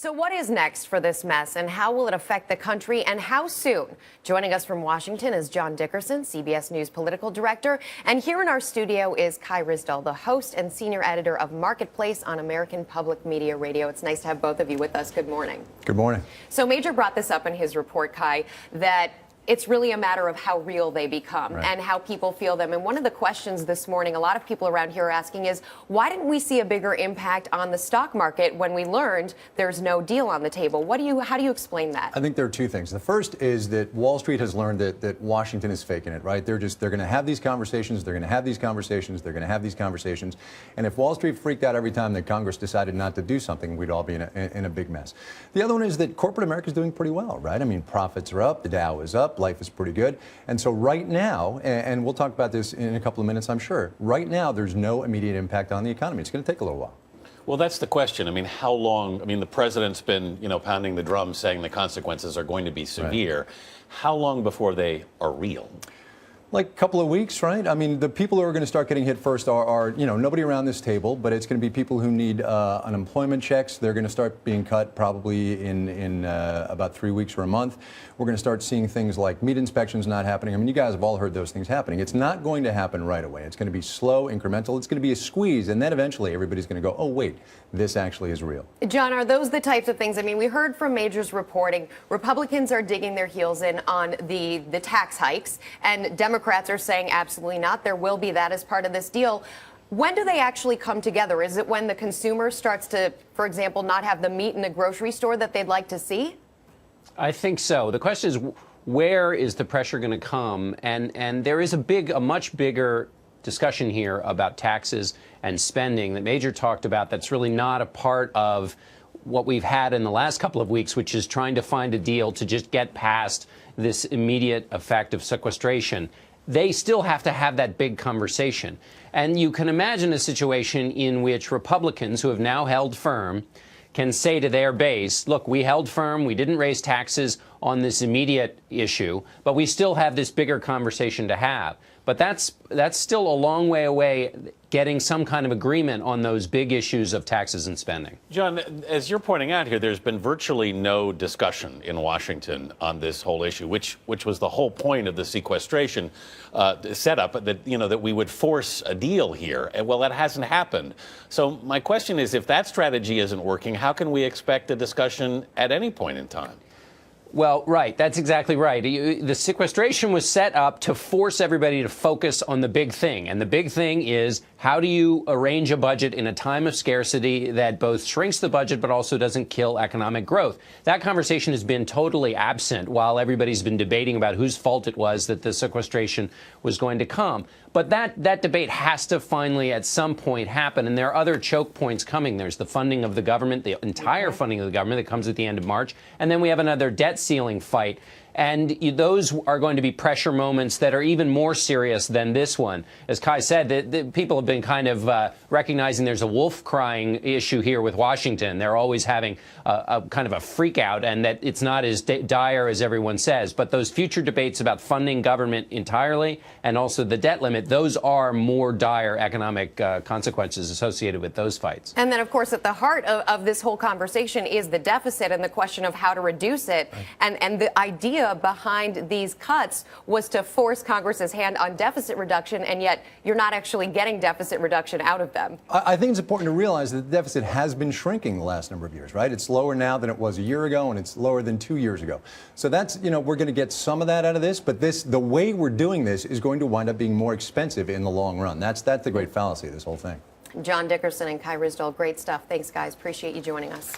So what is next for this mess, and how will it affect the country, and how soon? Joining us from Washington is John Dickerson, CBS News political director. And here in our studio is Kai Ryssdal, the host and senior editor of Marketplace on American Public Media Radio. It's nice to have both of you with us. Good morning. Good morning. So Major brought this up in his report, Kai, that it's really a matter of how real they become and how people feel them. And one of the questions this morning a lot of people around here are asking is, why didn't we see a bigger impact on the stock market when we learned there's no deal on the table? How do you explain that? I think there are two things. The first is that Wall Street has learned that Washington is faking it, right? They're going to have these conversations. They're going to have these conversations. They're going to have these conversations. And if Wall Street freaked out every time that Congress decided not to do something, we'd all be in a big mess. The other one is that corporate America is doing pretty well, right? I mean, profits are up. The Dow is up. Life is pretty good. And so right now, and we'll talk about this in a couple of minutes, I'm sure, right now there's no immediate impact on the economy. It's going to take a little while. Well, that's the question. I mean, how long? I mean, the president's been, pounding the drum saying the consequences are going to be severe. Right. How long before they are real? Like a couple of weeks, right? I mean, the people who are going to start getting hit first are nobody around this table, but it's going to be people who need unemployment checks. They're going to start being cut probably in about 3 weeks or a month. We're going to start seeing things like meat inspections not happening. I mean, you guys have all heard those things happening. It's not going to happen right away. It's going to be slow, incremental. It's going to be a squeeze, and then eventually everybody's going to go, oh, wait, this actually is real. John, are those the types of things? I mean, we heard from Major's reporting, Republicans are digging their heels in on the tax hikes, and Democrats are saying absolutely not. There will be that as part of this deal. When do they actually come together? Is it when the consumer starts to, for example, not have the meat in the grocery store that they'd like to see? I think so. The question is, where is the pressure going to come? And there is a much bigger discussion here about taxes and spending that Major talked about that's really not a part of what we've had in the last couple of weeks, which is trying to find a deal to just get past this immediate effect of sequestration. They still have to have that big conversation. And you can imagine a situation in which Republicans who have now held firm can say to their base, look, we held firm, we didn't raise taxes on this immediate issue, but we still have this bigger conversation to have. But that's still a long way away, getting some kind of agreement on those big issues of taxes and spending. John, as you're pointing out here, there's been virtually no discussion in Washington on this whole issue, which was the whole point of the sequestration setup, that we would force a deal here. And well, that hasn't happened. So my question is, if that strategy isn't working, how can we expect a discussion at any point in time? Well, right. That's exactly right. The sequestration was set up to force everybody to focus on the big thing. And the big thing is, how do you arrange a budget in a time of scarcity that both shrinks the budget but also doesn't kill economic growth? That conversation has been totally absent while everybody's been debating about whose fault it was that the sequestration was going to come. But that debate has to finally at some point happen. And there are other choke points coming. There's the funding of the government, the entire funding of the government that comes at the end of March. And then we have another debt ceiling fight. And those are going to be pressure moments that are even more serious than this one. As Kai said, the people have been kind of recognizing there's a wolf crying issue here with Washington. They're always having a kind of a freak out, and that it's not as dire as everyone says. But those future debates about funding government entirely and also the debt limit, those are more dire economic consequences associated with those fights. And then, of course, at the heart of this whole conversation is the deficit and the question of how to reduce it. Right. And the idea behind these cuts was to force Congress's hand on deficit reduction, and yet you're not actually getting deficit reduction out of them. I think it's important to realize that the deficit has been shrinking the last number of years, right? It's lower now than it was a year ago, and it's lower than 2 years ago. So that's, we're going to get some of that out of this, but the way we're doing this is going to wind up being more expensive in the long run. That's the great fallacy of this whole thing. John Dickerson and Kai Ryssdal, great stuff. Thanks, guys. Appreciate you joining us.